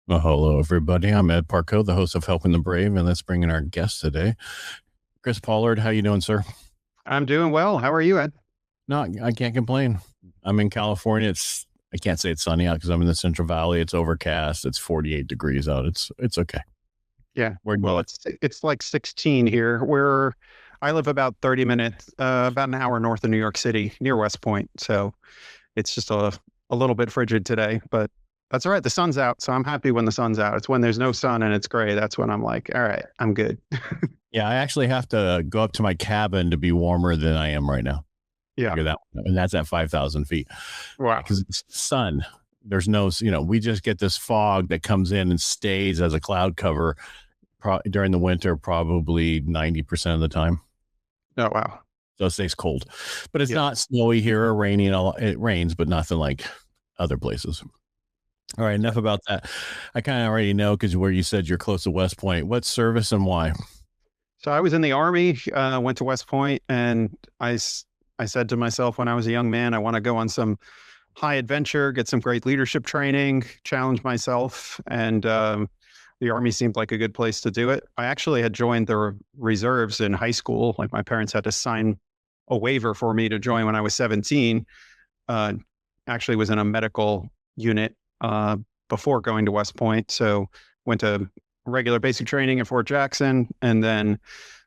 Well, hello, everybody. I'm Ed Parcaut, the host of Helping the Brave, and let's bring in our guest today, Chris Pollard. How you doing, sir? I'm doing well. How are you, Ed? No, I can't complain. I'm in California. I can't say it's sunny out because I'm in the Central Valley. It's overcast. It's 48 degrees out. It's okay. Yeah. Where you Well, at? it's like 16 here. I live about 30 minutes, about an hour north of New York City, near West Point. So it's just a little bit frigid today, but that's all right. The sun's out, so I'm happy when the sun's out. It's when there's no sun and it's gray. That's when I'm like, all right, I'm good. Yeah, I actually have to go up to my cabin to be warmer than I am right now. Yeah. Figure that, and that's at 5,000 feet Wow. because it's sun. There's no, we just get this fog that comes in and stays as a cloud cover during the winter, probably 90% of the time. Oh, wow. So it stays cold, but it's Yeah. not snowy here or raining. It rains, but nothing like other places. All right, enough about that. I kind of already know because where you said you're close to West Point. What service and why? So I was in the Army, went to West Point, and I said to myself when I was a young man, I want to go on some high adventure, get some great leadership training, challenge myself. And the Army seemed like a good place to do it. I actually had joined the reserves in high school. Like my parents had to sign a waiver for me to join when I was 17. Uh, Actually was in a medical unit before going to West Point. So went to regular basic training at Fort Jackson and then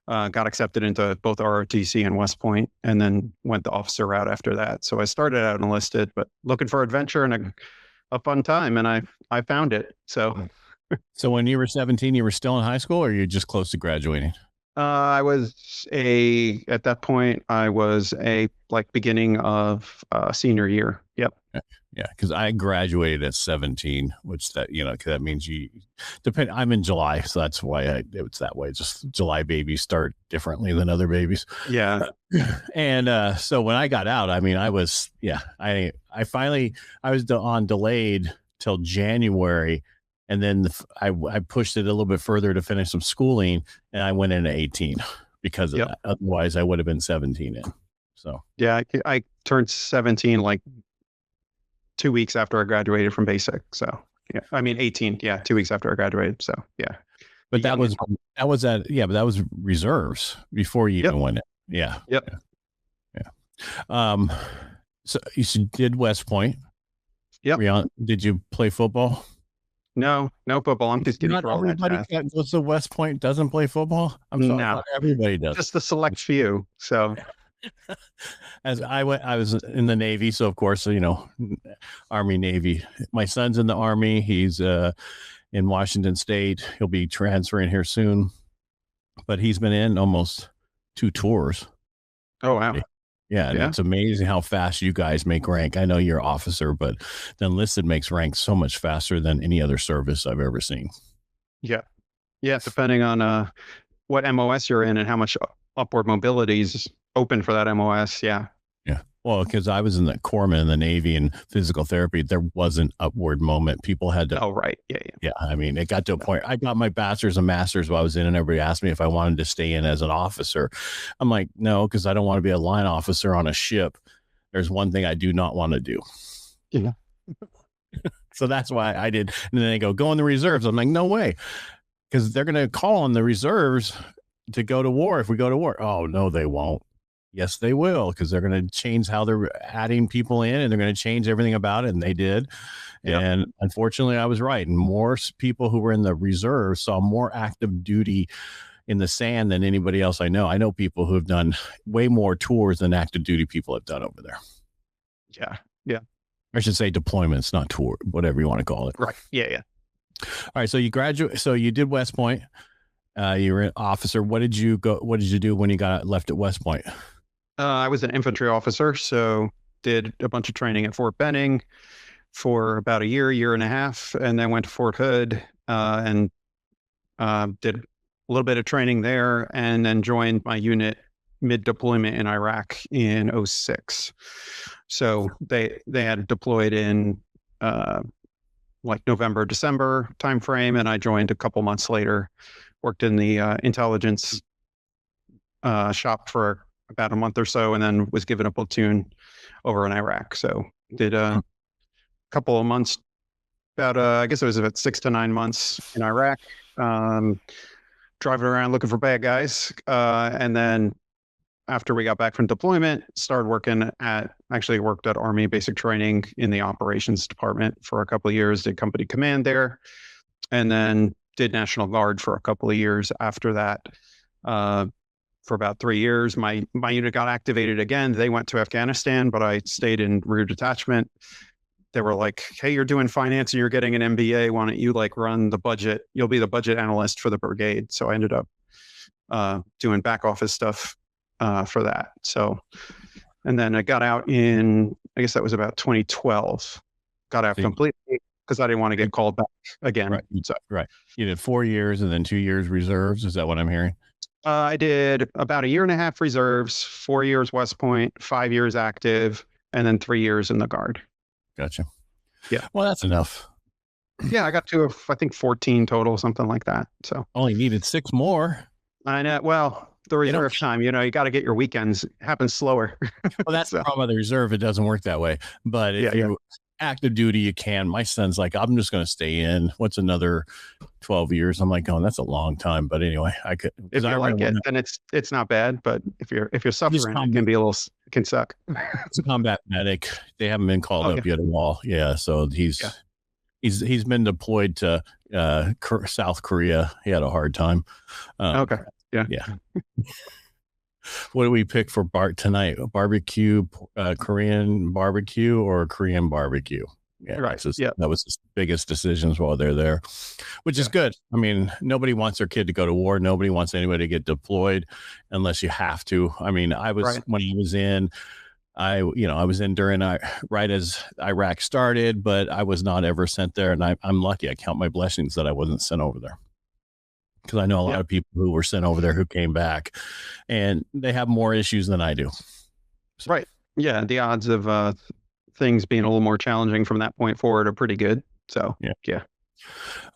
got accepted into both ROTC and West Point, and then went the officer route after that. So I started out enlisted, but looking for adventure and a fun time, and I found it. So when you were 17, you were still in high school, or you're just close to graduating? At that point, I was like beginning of senior year. Yep. Yeah, because I graduated at 17, which that means you depend. I'm in July, so that's why it's that way. Just July babies start differently than other babies. Yeah. And so when I got out, I mean, I finally I was on delayed till January, and then I pushed it a little bit further to finish some schooling, and I went into 18 because of Yep. that. Otherwise, I would have been 17 in. So Yeah. I turned 17 like 2 weeks after I graduated from basic. So yeah, I mean 18. Yeah, 2 weeks after I graduated. So yeah, but that was but that was reserves before you Yep. even went in. Yeah. Yep. Yeah. So you did West Point. Yep. Did you play football? No, no football. I'm just getting Not thrown that everybody fast. that goes to West Point doesn't play football. I'm sorry, No, not everybody does. just the select few. So As I was in the Navy, so of course, Army, Navy. My son's in the Army. He's in Washington State. He'll be transferring here soon, but he's been in almost 2 tours. oh wow. Yeah, and Yeah. it's amazing how fast you guys make rank. I know you're officer, but the enlisted makes rank so much faster than any other service I've ever seen. Yeah. Yeah. Depending on what MOS you're in and how much upward mobility is open for that MOS. Yeah. Yeah. Well, because I was in the corpsman in the Navy and physical therapy, there wasn't upward moment. People had to. Oh, right. Yeah. Yeah. Yeah, I mean, it got to a point. I got my bachelor's and master's while I was in, and everybody asked me if I wanted to stay in as an officer. I'm like, no, because I don't want to be a line officer on a ship. There's one thing I do not want to do. Yeah. So that's why I did. And then they go in the reserves. I'm like, no way, because they're going to call on the reserves to go to war if we go to war. Oh, no, they won't. Yes, they will, because they're going to change how they're adding people in, and they're going to change everything about it. And they did. Yep. And unfortunately, I was right. And more people who were in the reserve saw more active duty in the sand than anybody else I know. I know people who have done way more tours than active duty people have done over there. Yeah. Yeah. I should say deployments, not tour, whatever you want to call it. Right. Yeah. Yeah. All right. So you graduate. So you did West Point. You were an officer. What did you do when you got left at West Point? I was an infantry officer, so did a bunch of training at Fort Benning for about a year and a half, and then went to Fort Hood and did a little bit of training there, and then joined my unit mid-deployment in Iraq in 06. So they had deployed in like November, December timeframe, and I joined a couple months later, worked in the intelligence shop for about a month or so, and then was given a platoon over in Iraq. So did a couple of months about, I guess it was about 6 to 9 months in Iraq, driving around looking for bad guys. And then after we got back from deployment, actually worked at Army basic training in the operations department for a couple of years, did company command there, and then did National Guard for a couple of years after that. For about 3 years, my unit got activated again. They went to Afghanistan, but I stayed in rear detachment. They were like, "Hey, you're doing finance and you're getting an MBA. Why don't you like run the budget? You'll be the budget analyst for the brigade." So I ended up doing back office stuff for that. So, and then I got out in, I guess that was about 2012. Got out completely because I didn't want to get called back again. Right. So, Right. You did 4 years and then 2 years reserves. Is that what I'm hearing? I did about 1.5 years reserves, 4 years West Point, 5 years active, and then 3 years in the Guard. Gotcha. Yeah. Well, that's enough. Yeah, I got to, I think 14 total, something like that. So only needed 6 more. I know. Well, the reserve time, you get to get your weekends. It happens slower. Well, that's the problem with the reserve. It doesn't work that way. But if you active duty, you can. My son's like, I'm just going to stay in. What's another 12 years? I'm like, oh, that's a long time. But anyway, I could. If I like it, then it's not bad. But if you're suffering, it can be a little, it can suck. It's a combat medic. They haven't been called up yet at all. Yeah, so he's been deployed to South Korea. He had a hard time. Okay. Yeah. What do we pick for Bart tonight? Barbecue, Korean barbecue, or Korean barbecue? Yeah, right. That was the biggest decisions while they're there, which is good. I mean, nobody wants their kid to go to war. Nobody wants anybody to get deployed unless you have to. I mean, when he was in, I was in during right as Iraq started, but I was not ever sent there, and I'm lucky. I count my blessings that I wasn't sent over there, because I know a lot of people who were sent over there who came back, and they have more issues than I do. So. Right. Yeah. The odds of things being a little more challenging from that point forward are pretty good. So yeah.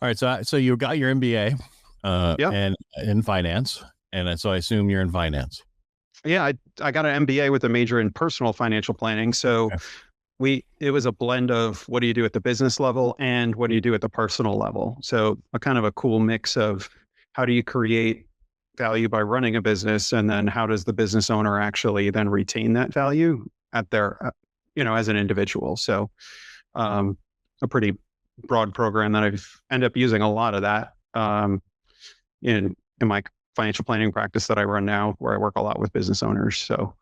All right. So you got your MBA and in finance, and so I assume you're in finance. Yeah, I got an MBA with a major in personal financial planning. So it was a blend of what do you do at the business level and what do you do at the personal level. So a kind of a cool mix of how do you create value by running a business, and then how does the business owner actually then retain that value at their, as an individual. So a pretty broad program that I've ended up using a lot of that in my financial planning practice that I run now, where I work a lot with business owners. So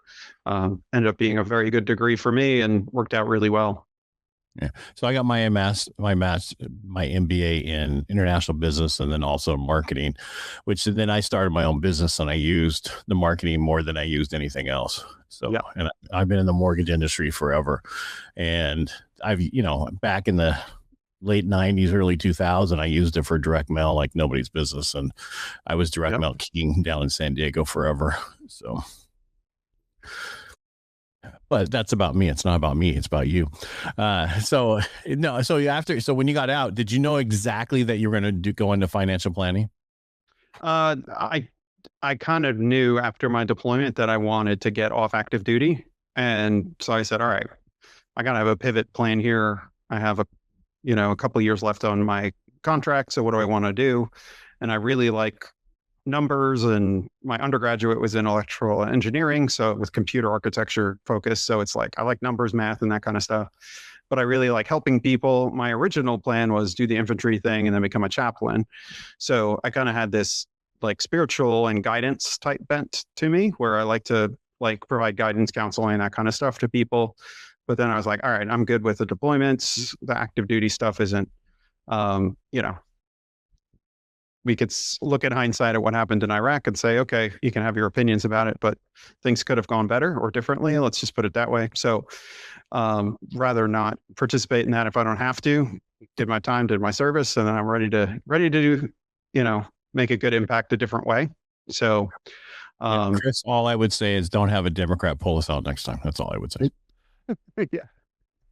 ended up being a very good degree for me and worked out really well. Yeah. So I got my MBA in international business and then also marketing, which then I started my own business and I used the marketing more than I used anything else. So, and I've been in the mortgage industry forever, and I've, back in the late 90s, early 2000, I used it for direct mail like nobody's business. And I was direct mail king down in San Diego forever. So, but that's about me. It's not about me. It's about you. So when you got out, did you know exactly that you were going to go into financial planning? I kind of knew after my deployment that I wanted to get off active duty. And so I said, all right, I got to have a pivot plan here. I have a couple of years left on my contract. So what do I want to do? And I really like numbers, and my undergraduate was in electrical engineering, so with computer architecture focus. So it's like, I like numbers, math, and that kind of stuff, but I really like helping people. My original plan was do the infantry thing and then become a chaplain. So I kind of had this like spiritual and guidance type bent to me, where I like to provide guidance, counseling, that kind of stuff to people. But then I was like, all right, I'm good with the deployments. The active duty stuff isn't, we could look at hindsight at what happened in Iraq and say, okay, you can have your opinions about it, but things could have gone better or differently. Let's just put it that way. So rather not participate in that if I don't have to. Did my time, did my service, and then I'm ready to do, make a good impact a different way. So Chris, all I would say is don't have a Democrat pull us out next time. That's all I would say. Yeah.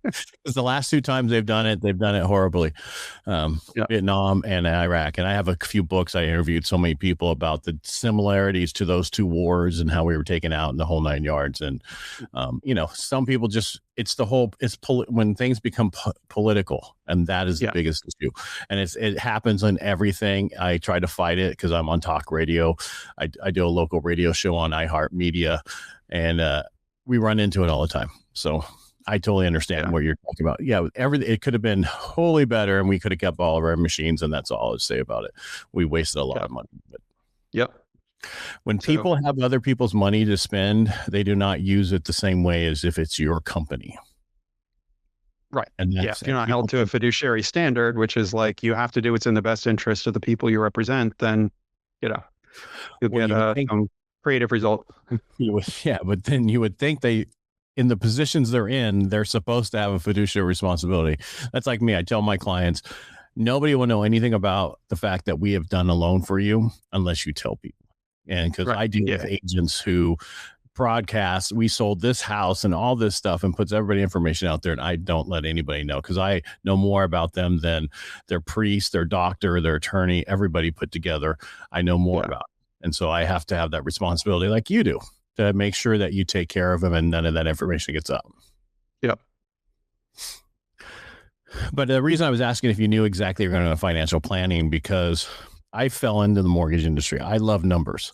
Because the last two times they've done it horribly. Yeah. Vietnam and Iraq. And I have a few books. I interviewed so many people about the similarities to those two wars and how we were taken out in the whole 9 yards. And, some people just, when things become political, and that is the biggest issue. And it happens in everything. I try to fight it because I'm on talk radio. I do a local radio show on iHeartMedia, and we run into it all the time. So I totally understand what you're talking about. Yeah, it could have been wholly better, and we could have kept all of our machines, and that's all I'd say about it. We wasted a lot of money. But when people have other people's money to spend, they do not use it the same way as if it's your company. Right. And if you're not held to a fiduciary standard, which is like you have to do what's in the best interest of the people you represent, then you'll get some creative result. But then you would think in the positions they're in, they're supposed to have a fiduciary responsibility. That's like me. I tell my clients, nobody will know anything about the fact that we have done a loan for you unless you tell people. And because I deal with agents who broadcast, we sold this house and all this stuff, and puts everybody information out there, and I don't let anybody know because I know more about them than their priest, their doctor, their attorney, everybody put together. I know more about it. And so I have to have that responsibility like you do, to make sure that you take care of them and none of that information gets out. Yep. But the reason I was asking if you knew exactly you're going to financial planning, because I fell into the mortgage industry. I love numbers,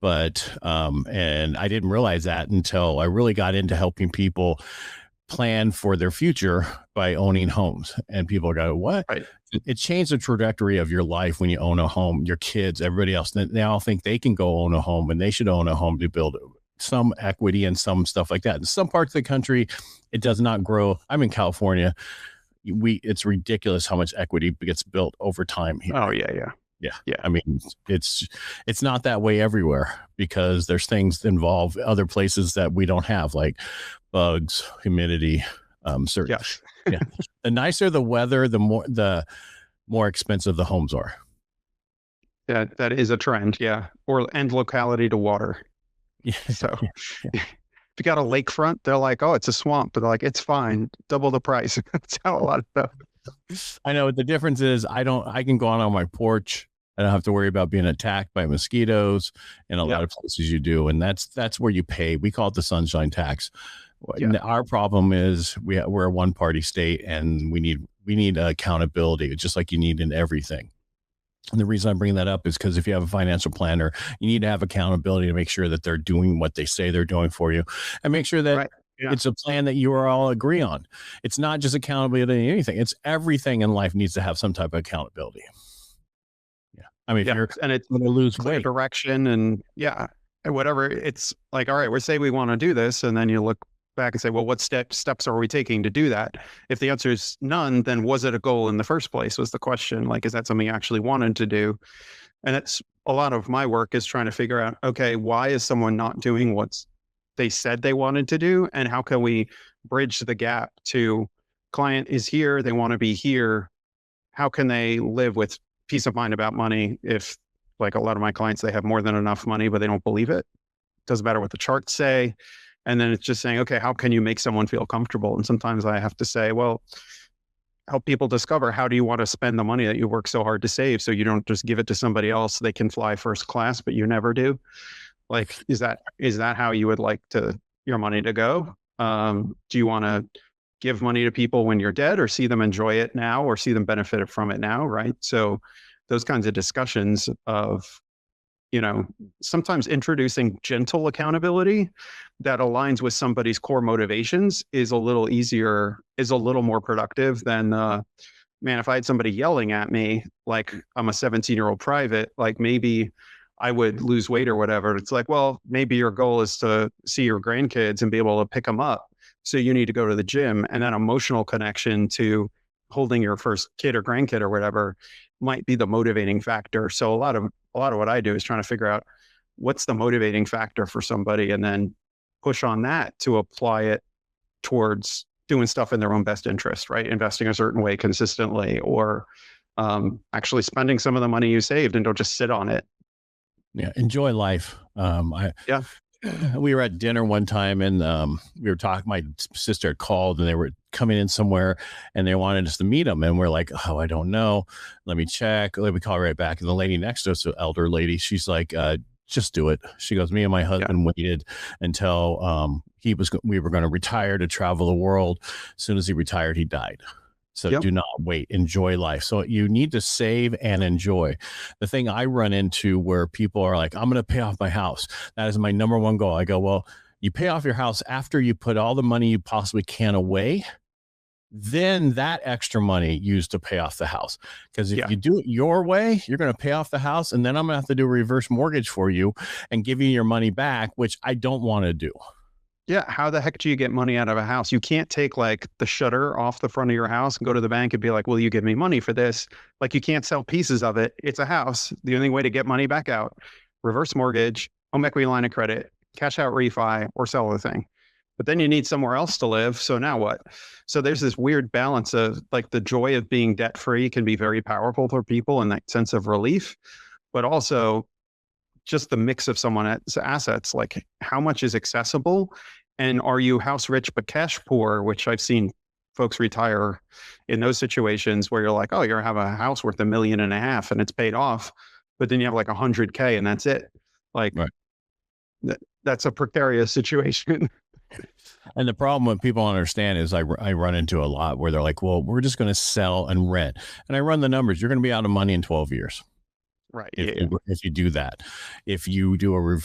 but and I didn't realize that until I really got into helping people plan for their future by owning homes. And people go, what? Right. It changed the trajectory of your life when you own a home. Your kids, everybody else, they all think they can go own a home, and they should own a home to build some equity and some stuff like that. In some parts of the country, it does not grow. I'm in California. It's ridiculous how much equity gets built over time here. Oh yeah. I mean, it's not that way everywhere, because there's things that involve other places that we don't have, like bugs, humidity, certain. Yes. The nicer the weather, the more expensive the homes are. That is a trend. Yeah. And locality to water. Yeah. So if you got a lakefront, they're like, oh, it's a swamp, but they're like, it's fine. Double the price. That's how a lot of stuff. I know. The difference is I can go out on my porch. I don't have to worry about being attacked by mosquitoes in a lot of places you do. And that's where you pay. We call it the sunshine tax. Our problem is we're a one party state, and we need accountability, just like you need in everything. And the reason I bring that up is because if you have a financial planner, you need to have accountability to make sure that they're doing what they say they're doing for you, and make sure that it's a plan that you all agree on. It's not just accountability to anything. It's everything in life needs to have some type of accountability. I mean, if you're going to lose weight, direction, and whatever. It's like, all right, we say we want to do this, and then you look back and say, well, what steps are we taking to do that? If the answer is none, then was it a goal in the first place? Was the question. Like, is that something you actually wanted to do? And it's a lot of my work is trying to figure out, okay, why is someone not doing what they said they wanted to do, and how can we bridge the gap to client is here, they want to be here. How can they live with peace of mind about money? If, like, a lot of my clients, they have more than enough money, but they don't believe it. Doesn't matter what the charts say. And then it's just saying, okay, how can you make someone feel comfortable? And sometimes I have to say, well, help people discover, how do you want to spend the money that you work so hard to save, so you don't just give it to somebody else. They can fly first class, but you never do. Like, is that how you would like your money to go? Do you want to give money to people when you're dead, or see them enjoy it now, or see them benefit from it now? Right. So those kinds of discussions of, sometimes introducing gentle accountability that aligns with somebody's core motivations is a little easier, is a little more productive than, man, if I had somebody yelling at me, like I'm a 17-year-old private, like maybe I would lose weight or whatever. It's like, well, maybe your goal is to see your grandkids and be able to pick them up. So you need to go to the gym, and that emotional connection to holding your first kid or grandkid or whatever might be the motivating factor. So a lot of what I do is trying to figure out what's the motivating factor for somebody, and then push on that to apply it towards doing stuff in their own best interest, right? Investing a certain way consistently, or actually spending some of the money you saved, and don't just sit on it. Yeah. Enjoy life. We were at dinner one time, and we were talking. My sister had called, and they were coming in somewhere, and they wanted us to meet them. And we're like, "Oh, I don't know. Let me check. Let me call right back." And the lady next to us, an elder lady, she's like, "Just do it." She goes, "Me and my husband waited until we were going to retire to travel the world. As soon as he retired, he died." So Yep. do not wait. Enjoy life. So you need to save and enjoy. The thing I run into where people are like, "I'm going to pay off my house. That is my number one goal." I go, "Well, you pay off your house after you put all the money you possibly can away. Then that extra money used to pay off the house. Because if Yeah. you do it your way, you're going to pay off the house. And then I'm going to have to do a reverse mortgage for you and give you your money back, which I don't want to do." Yeah. How the heck do you get money out of a house? You can't take like the shutter off the front of your house and go to the bank and be like, "Will you give me money for this?" Like you can't sell pieces of it. It's a house. The only way to get money back out, reverse mortgage, home equity line of credit, cash out refi, or sell the thing. But then you need somewhere else to live. So now what? So there's this weird balance of like the joy of being debt free can be very powerful for people and that sense of relief, but also just the mix of someone's assets, like how much is accessible, and are you house rich but cash poor, which I've seen folks retire in those situations where you're like, oh, you have a house worth $1.5 million and it's paid off, but then you have like 100K and that's it. Like Right. that's a precarious situation. And the problem what people don't understand is I run into a lot where they're like, "Well, we're just going to sell and rent." And I run the numbers. You're going to be out of money in 12 years. Right. If Yeah. you do that. If you do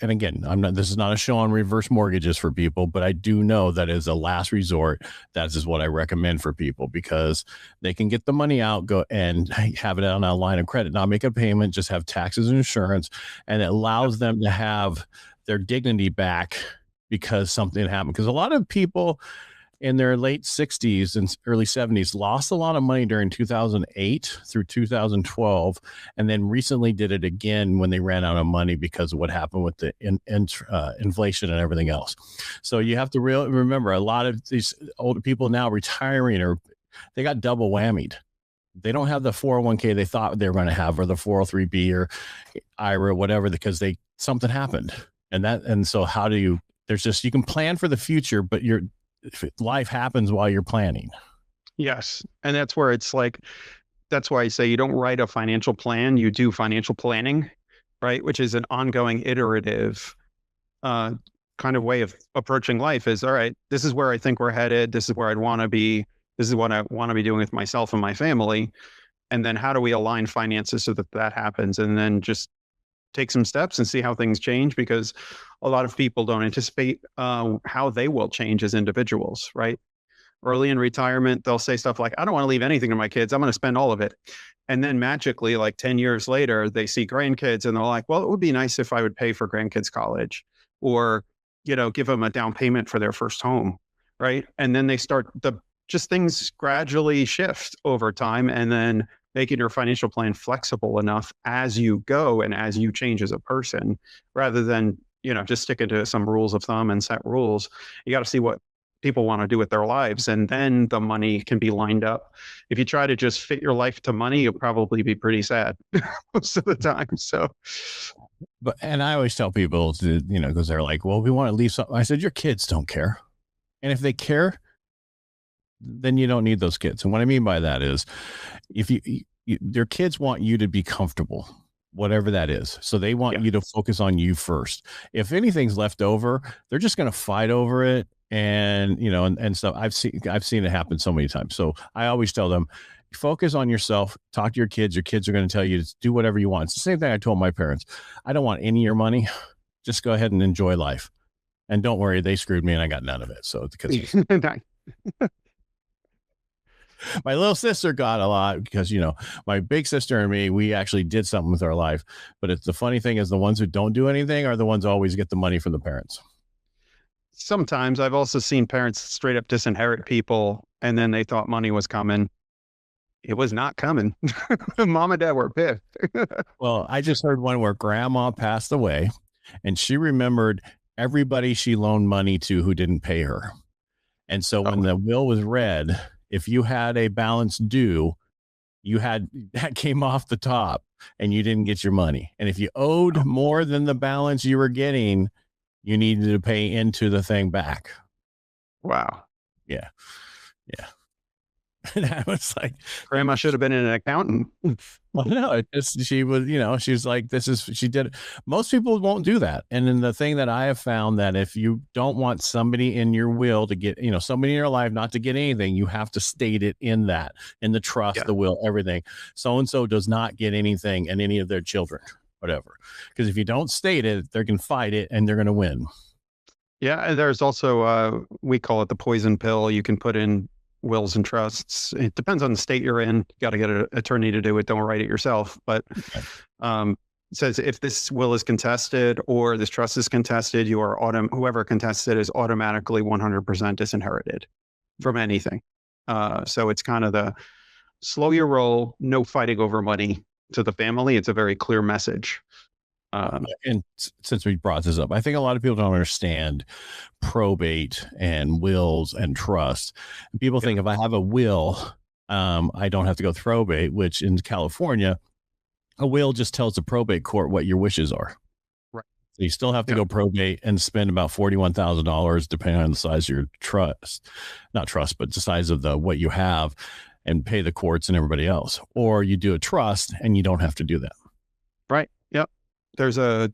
and again, this is not a show on reverse mortgages for people, but I do know that as a last resort, that is what I recommend for people because they can get the money out, go and have it on a line of credit, not make a payment, just have taxes and insurance, and it allows them to have their dignity back because something happened. Because a lot of people in their late 60s and early 70s lost a lot of money during 2008 through 2012 and then recently did it again when they ran out of money because of what happened with the inflation and everything else. So you have to remember a lot of these older people now retiring or they got double whammied. They don't have the 401k they thought they were going to have or the 403b or IRA, whatever, because something happened. And so how do you, you can plan for the future, but life happens while you're planning. Yes. And that's where it's like, that's why I say you don't write a financial plan, you do financial planning, right? Which is an ongoing iterative kind of way of approaching life is, all right, this is where I think we're headed. This is where I'd want to be. This is what I want to be doing with myself and my family. And then how do we align finances so that that happens? And then just take some steps and see how things change because a lot of people don't anticipate how they will change as individuals, right? Early in retirement, they'll say stuff like, "I don't want to leave anything to my kids. I'm going to spend all of it." And then magically, like 10 years later, they see grandkids and they're like, "Well, it would be nice if I would pay for grandkids' college or, give them a down payment for their first home." Right. And then they start just things gradually shift over time. And then making your financial plan flexible enough as you go and as you change as a person, rather than, just sticking to some rules of thumb and set rules. You got to see what people want to do with their lives. And then the money can be lined up. If you try to just fit your life to money, you'll probably be pretty sad most of the time. So, And I always tell people to, because they're like, "Well, we want to leave something." I said, "Your kids don't care. And if they care, then you don't need those kids." And what I mean by that is if their kids want you to be comfortable, whatever that is. So they want you to focus on you first. If anything's left over, they're just going to fight over it. And, and stuff. I've seen it happen so many times. So I always tell them, focus on yourself, talk to your kids. Your kids are going to tell you to do whatever you want. It's the same thing I told my parents. I don't want any of your money. Just go ahead and enjoy life. And don't worry, they screwed me and I got none of it. So because my little sister got a lot because, my big sister and me, we actually did something with our life. But the funny thing is the ones who don't do anything are the ones who always get the money from the parents. Sometimes I've also seen parents straight up disinherit people and then they thought money was coming. It was not coming. Mom and dad were pissed. Well, I just heard one where grandma passed away and she remembered everybody she loaned money to who didn't pay her. And so when the will was read, if you had a balance due, that came off the top and you didn't get your money. And if you owed more than the balance you were getting, you needed to pay into the thing back. Wow. Yeah. Yeah. And I was like, Grandma should have been an accountant. well, no, it just, she was, she's like, she did it. Most people won't do that. And then the thing that I have found that if you don't want somebody in your will to get, somebody in your life not to get anything, you have to state it in the trust, Yeah. the will, everything. So-and-so does not get anything and any of their children, whatever. Because if you don't state it, they can fight it and they're going to win. Yeah. And there's also, we call it the poison pill. You can put in wills and trusts. It depends on the state you're in. You got to get an attorney to do it. Don't write it yourself. But it says if this will is contested or this trust is contested, whoever contested it is automatically 100% disinherited from anything. So it's kind of the slow your roll, no fighting over money to the family. It's a very clear message. And since we brought this up, I think a lot of people don't understand probate and wills and trust. People think if I have a will, I don't have to go through probate, which in California, a will just tells the probate court what your wishes are. Right. So you still have to go probate and spend about $41,000, depending on the size of your trust, not trust, but the size of what you have, and pay the courts and everybody else. Or you do a trust and you don't have to do that. Right. Yep. There's a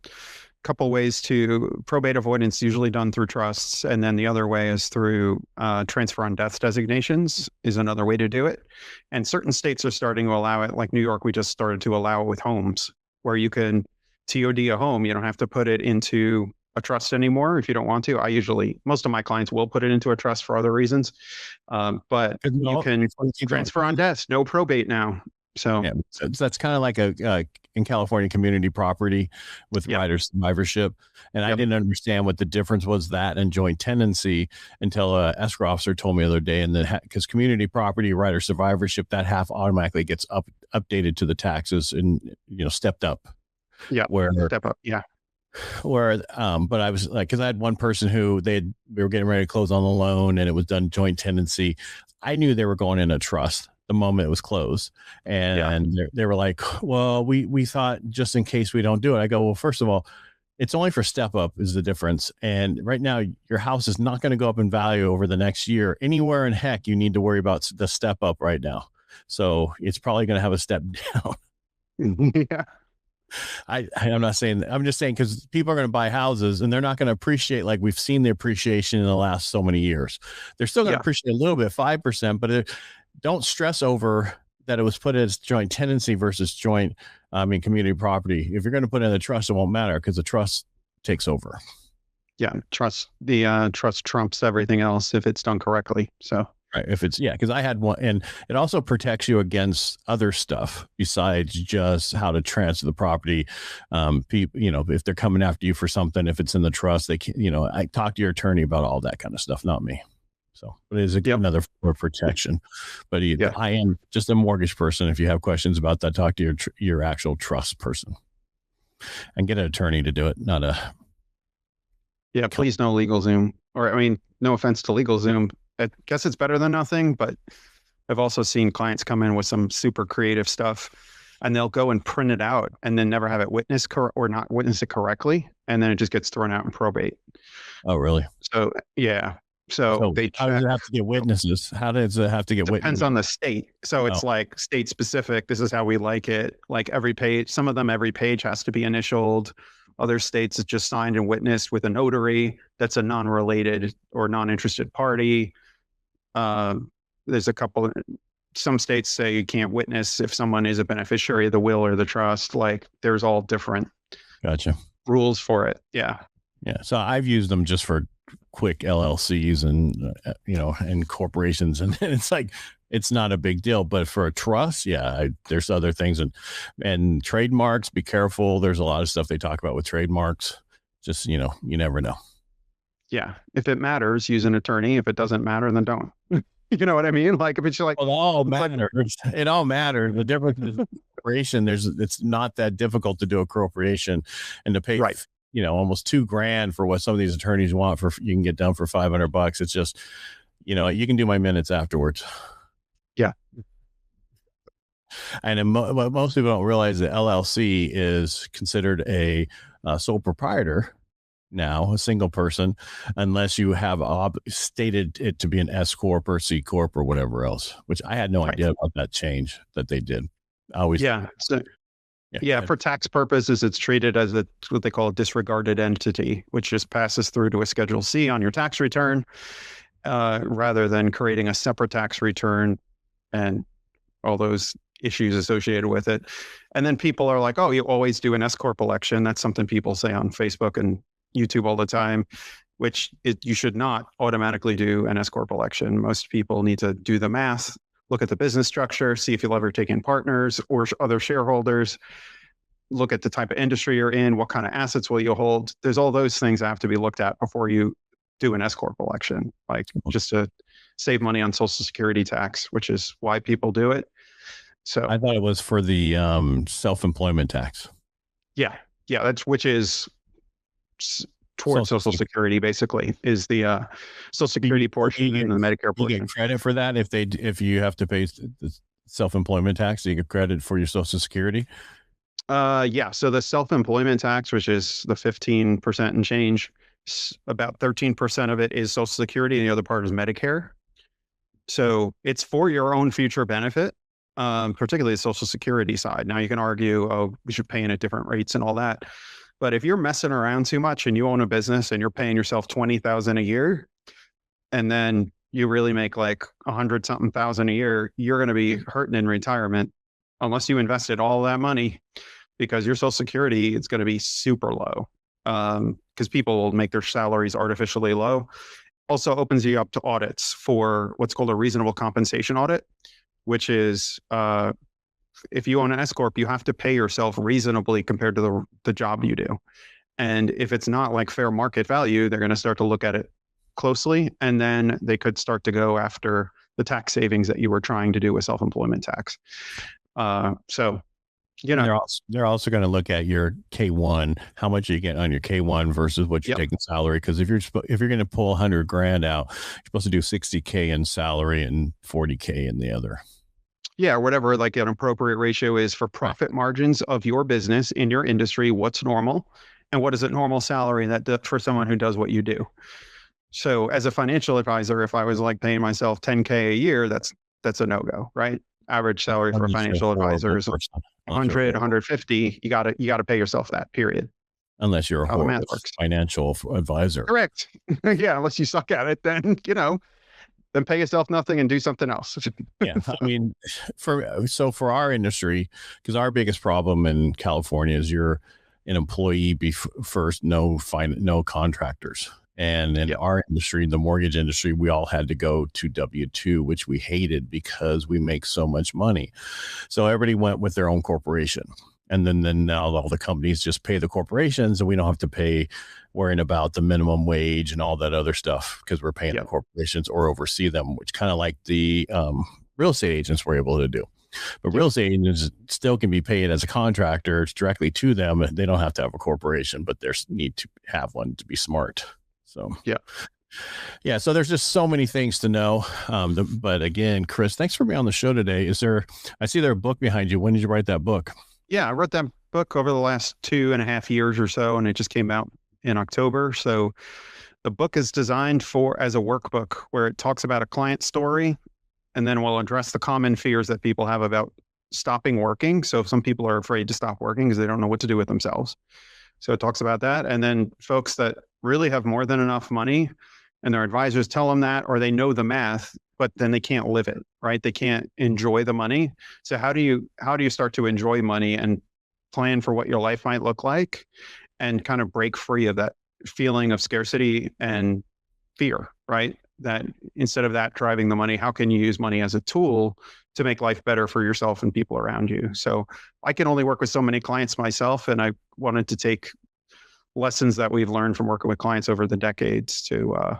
couple ways to probate avoidance, usually done through trusts. And then the other way is through transfer on death designations is another way to do it. And certain states are starting to allow it. Like New York, we just started to allow it with homes where you can TOD a home. You don't have to put it into a trust anymore if you don't want to. Most of my clients will put it into a trust for other reasons. But you can transfer on death, no probate now. So that's kind of like in California community property with rider survivorship. And I didn't understand what the difference was that and joint tenancy until a escrow officer told me the other day. And then because community property, rider survivorship, that half automatically gets updated to the taxes and, stepped up. Yeah. Step up. Yeah. But I was like, because I had one person who we were getting ready to close on the loan and it was done joint tenancy. I knew they were going in a trust the moment it was closed. And they were like, well, we thought just in case we don't do it. I go, well, first of all, it's only for step up is the difference. And right now your house is not going to go up in value over the next year. Anywhere in heck, you need to worry about the step up right now. So it's probably going to have a step down. Yeah. I'm not saying that. I'm just saying because people are going to buy houses and they're not going to appreciate like we've seen the appreciation in the last so many years. They're still going to appreciate a little bit, 5%, but don't stress over that it was put as joint tenancy versus community property. If you're going to put in the trust, it won't matter because the trust takes over. Yeah, trust trumps everything else if it's done correctly. So. Right. If it's, because I had one, and it also protects you against other stuff besides just how to transfer the property. People, if they're coming after you for something, if it's in the trust, they can, I talk to your attorney about all that kind of stuff, not me. So it is another form of protection. But I am just a mortgage person. If you have questions about that, talk to your actual trust person and get an attorney to do it, not a. Yeah, please no LegalZoom. No offense to LegalZoom. I guess it's better than nothing, but I've also seen clients come in with some super creative stuff and they'll go and print it out and then never have it witnessed or not witness it correctly. And then it just gets thrown out in probate. Oh, really? So, yeah. So how does it have to get witnesses? How does it have to get witnesses? Depends on the state. So it's like state specific. This is how we like it. Like every page, some of them, every page has to be initialed. Other states, it's just signed and witnessed with a notary. That's a non-related or non-interested party. There's some states say you can't witness if someone is a beneficiary of the will or the trust. Like there's all different rules for it. Yeah. Yeah. So I've used them just for quick LLCs and, and corporations. And it's like, it's not a big deal, but for a trust, there's other things and trademarks, be careful. There's a lot of stuff they talk about with trademarks. Just, you never know. Yeah. If it matters, use an attorney. If it doesn't matter, then don't. You know what I mean? Like if it's like, it all matters. It all matters. The difference is corporation. It's not that difficult to do a corporation and to pay, almost $2,000 for what some of these attorneys want you can get done for $500. It's just, you can do my minutes afterwards. Yeah. And what most people don't realize that LLC is considered a sole proprietor now, a single person, unless you have stated it to be an S corp or C corp or whatever else. Which I had no Right. idea about that change that they did. I always, Yeah. So yeah, for tax purposes, it's treated as what they call a disregarded entity, which just passes through to a Schedule C on your tax return, rather than creating a separate tax return and all those issues associated with it. And then people are like, oh, you always do an S corp election. That's something people say on Facebook and YouTube all the time, which you should not automatically do an S corp election. Most people need to do the math, look at the business structure, see if you'll ever take in partners or other shareholders, look at the type of industry you're in, what kind of assets will you hold. There's all those things that have to be looked at before you do an S corp election, like just to save money on Social Security tax, which is why people do it. So I thought it was for the self-employment tax. Yeah, that's which is towards Social Security, basically, is the Social Security portion and the Medicare portion. You get credit for that if you have to pay the self-employment tax, you get credit for your Social Security. Yeah. So the self-employment tax, which is the 15% and change, about 13% of it is Social Security, and the other part is Medicare. So it's for your own future benefit, particularly the Social Security side. Now you can argue, oh, we should pay in at different rates and all that. But if you're messing around too much and you own a business and you're paying yourself $20,000 a year, and then you really make like 100-something thousand a year, you're going to be hurting in retirement unless you invested all that money, because your Social Security is going to be super low, because people will make their salaries artificially low. Also opens you up to audits for what's called a reasonable compensation audit, which is if you own an S corp, you have to pay yourself reasonably compared to the job you do. And if it's not like fair market value, they're going to start to look at it closely, and then they could start to go after the tax savings that you were trying to do with self-employment tax. So, they're also going to look at your K1, how much you get on your K1 versus what you take in salary. Because if you're going to pull $100,000 out, you're supposed to do $60,000 in salary and $40,000 in the other. Yeah, whatever like an appropriate ratio is for profit margins of your business in your industry. What's normal, and what is a normal salary that for someone who does what you do? So as a financial advisor, if I was like paying myself $10,000 a year, that's a no-go, right? Average salary for a financial advisor is 100, 150. You gotta pay yourself that, period. Unless you're a horrible financial advisor. Correct. Yeah, unless you suck at it, then then pay yourself nothing and do something else. Yeah, I mean, for our industry, because our biggest problem in California is you're an employee first, no contractors. And in our industry, the mortgage industry, we all had to go to W-2, which we hated because we make so much money. So everybody went with their own corporation. And then now all the companies just pay the corporations, and we don't have to pay worrying about the minimum wage and all that other stuff because we're paying the corporations or oversee them, which kind of like the real estate agents were able to do. But real estate agents still can be paid as a contractor directly to them. They don't have to have a corporation, but they need to have one to be smart. So, so there's just so many things to know. But again, Chris, thanks for being on the show today. I see there's a book behind you. When did you write that book? Yeah, I wrote that book over the last 2.5 years or so, and it just came out in October. So the book is designed as a workbook where it talks about a client story, and then we'll address the common fears that people have about stopping working. So some people are afraid to stop working because they don't know what to do with themselves. So it talks about that. And then folks that really have more than enough money and their advisors tell them that, or they know the math, but then they can't live it, right? They can't enjoy the money. So how do you start to enjoy money and plan for what your life might look like and kind of break free of that feeling of scarcity and fear, right? That instead of that driving the money, how can you use money as a tool to make life better for yourself and people around you? So I can only work with so many clients myself, and I wanted to take lessons that we've learned from working with clients over the decades to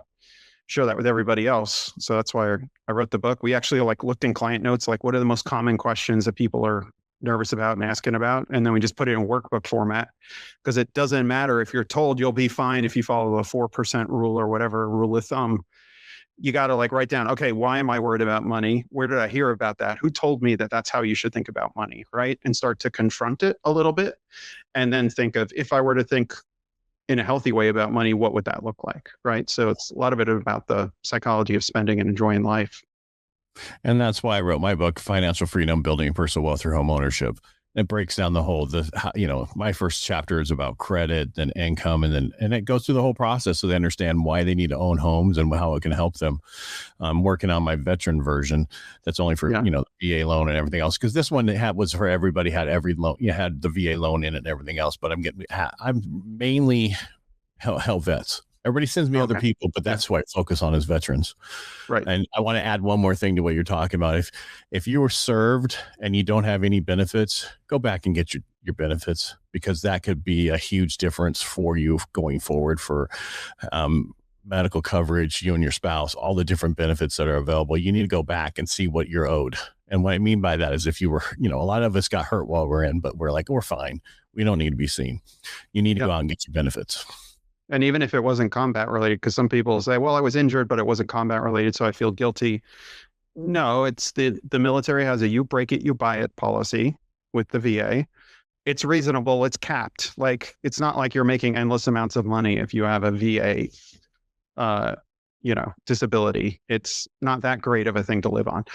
share that with everybody else. So that's why I wrote the book. We actually looked in client notes, like what are the most common questions that people are nervous about and asking about. And then we just put it in workbook format, because it doesn't matter if you're told you'll be fine if you follow the 4% rule or whatever rule of thumb. You got to write down, okay, why am I worried about money? Where did I hear about that? Who told me that that's how you should think about money, right? And start to confront it a little bit. And then think of, if I were to think in a healthy way about money, what would that look like? Right. So it's a lot of it about the psychology of spending and enjoying life. And that's why I wrote my book, Financial Freedom, Building Personal Wealth Through Home Ownership. It breaks down the whole, my first chapter is about credit, then income, and it goes through the whole process so they understand why they need to own homes and how it can help them. I'm working on my veteran version that's only for, the VA loan and everything else. Cause this one was for everybody, had every loan, you had the VA loan in it and everything else, but I'm mainly help vets. Everybody sends me other people, but that's why I focus on is veterans. Right. And I want to add one more thing to what you're talking about. If you were served and you don't have any benefits, go back and get your benefits, because that could be a huge difference for you going forward for medical coverage, you and your spouse, all the different benefits that are available. You need to go back and see what you're owed. And what I mean by that is if you were, a lot of us got hurt while we're in, but we're like, we're fine. We don't need to be seen. You need to go out and get your benefits. And even if it wasn't combat related, because some people say, well, I was injured, but it wasn't combat related, so I feel guilty. No, it's the military has a you break it, you buy it policy with the VA. It's reasonable. It's capped. Like, it's not like you're making endless amounts of money if you have a VA, disability. It's not that great of a thing to live on.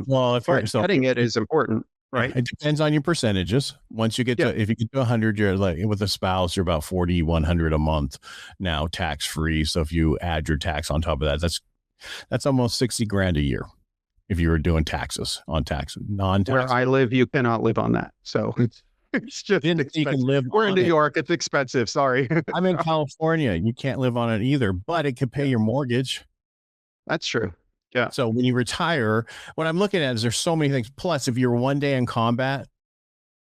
Well, if you're cutting it is important. Right. It depends on your percentages. Once you get to, if you get to 100, you're like with a spouse, you're about 4,100 a month now, tax free. So if you add your tax on top of that, that's almost 60 grand a year. If you were doing taxes on tax, non-tax. Where I live, you cannot live on that. So it's just expensive. You can live. We're in New York. It's expensive. Sorry. I'm in California. You can't live on it either, but it could pay your mortgage. That's true. Yeah. So when you retire, what I'm looking at is there's so many things. Plus, if you're one day in combat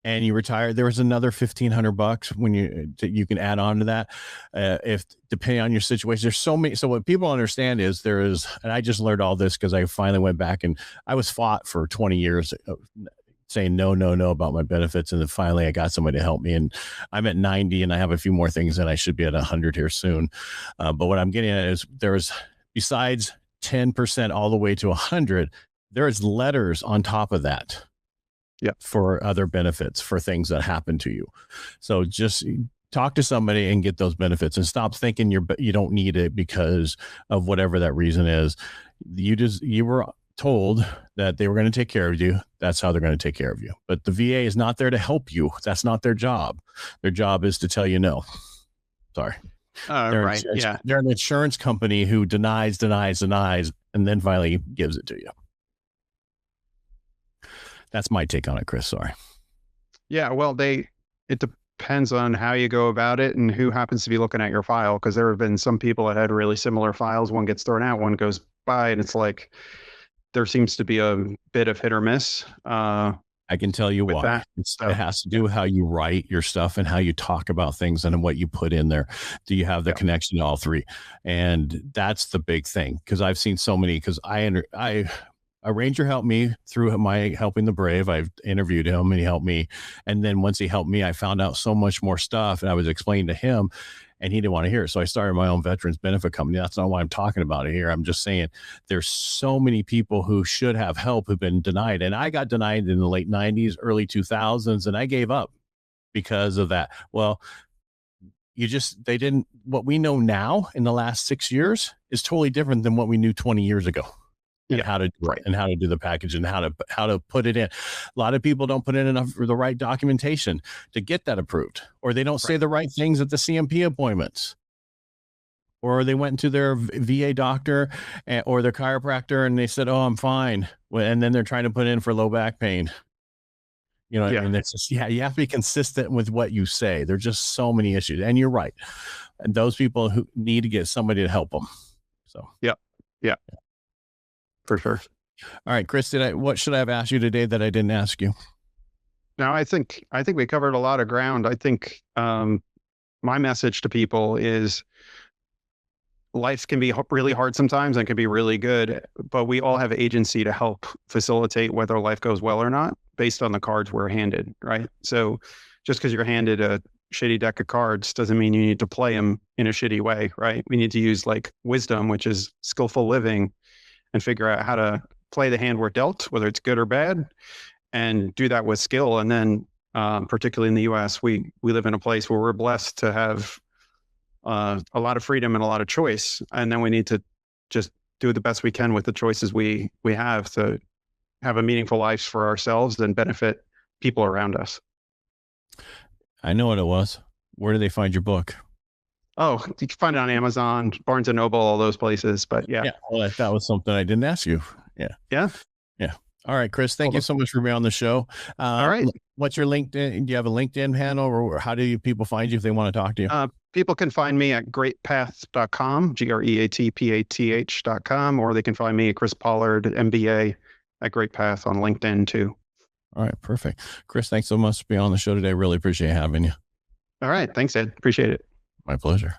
and you retire, there was another $1,500 when you can add on to that. If depending on your situation, there's so many. So what people understand is and I just learned all this because I finally went back and I was fought for 20 years saying no about my benefits. And then finally I got somebody to help me, and I'm at 90 and I have a few more things and I should be at 100 here soon. But what I'm getting at is besides 10% all the way to 100, there's letters on top of that for other benefits for things that happen to you. So just talk to somebody and get those benefits, and stop thinking you don't need it because of whatever that reason is. You were told that they were going to take care of you. That's how they're going to take care of you. But the VA is not there to help you. That's not their job. Their job is to tell you no. Sorry. Right. They're an insurance company who denies, and then finally gives it to you. That's my take on it, Chris. Sorry. Yeah. Well, it depends on how you go about it and who happens to be looking at your file. Because there have been some people that had really similar files. One gets thrown out, one goes by, and it's like there seems to be a bit of hit or miss. I can tell you why. It has to do with how you write your stuff and how you talk about things and what you put in there. Do you have the connection to all three? And that's the big thing. Because I've seen so many, because a ranger helped me through my helping the brave. I've interviewed him and he helped me. And then once he helped me, I found out so much more stuff, and I was explaining to him and he didn't want to hear it. So I started my own veterans benefit company. That's not why I'm talking about it here. I'm just saying there's so many people who should have help who've been denied. And I got denied in the late 90s, early 2000s, and I gave up because of that. Well, they didn't, what we know now in the last 6 years is totally different than what we knew 20 years ago. And how to do it, and how to do the package, and how to put it in. A lot of people don't put in enough for the right documentation to get that approved, or they don't say the right things at the CMP appointments, or they went to their VA doctor or their chiropractor and they said, "Oh, I'm fine," and then they're trying to put in for low back pain. You know, I mean, it's just, you have to be consistent with what you say. There's just so many issues, and you're right. And those people who need to get somebody to help them. So yeah. For sure. All right, Chris, what should I have asked you today that I didn't ask you? No, I think we covered a lot of ground. I think my message to people is life can be really hard sometimes and can be really good, but we all have agency to help facilitate whether life goes well or not based on the cards we're handed, right? So just because you're handed a shitty deck of cards doesn't mean you need to play them in a shitty way, right? We need to use like wisdom, which is skillful living, and figure out how to play the hand we're dealt, whether it's good or bad, and do that with skill. And then particularly in the US, we live in a place where we're blessed to have a lot of freedom and a lot of choice. And then we need to just do the best we can with the choices we have to have a meaningful life for ourselves and benefit people around us. I know what it was. Where do they find your book? Oh, you can find it on Amazon, Barnes and Noble, all those places. But yeah. Well, that was something I didn't ask you. Yeah. All right, Chris, thank you so much for being on the show. All right. What's your LinkedIn? Do you have a LinkedIn handle, or how do people find you if they want to talk to you? People can find me at greatpath.com, GREATPATH.com, or they can find me at Chris Pollard, MBA at Great Path on LinkedIn too. All right, perfect. Chris, thanks so much for being on the show today. Really appreciate having you. All right. Thanks, Ed. Appreciate it. My pleasure.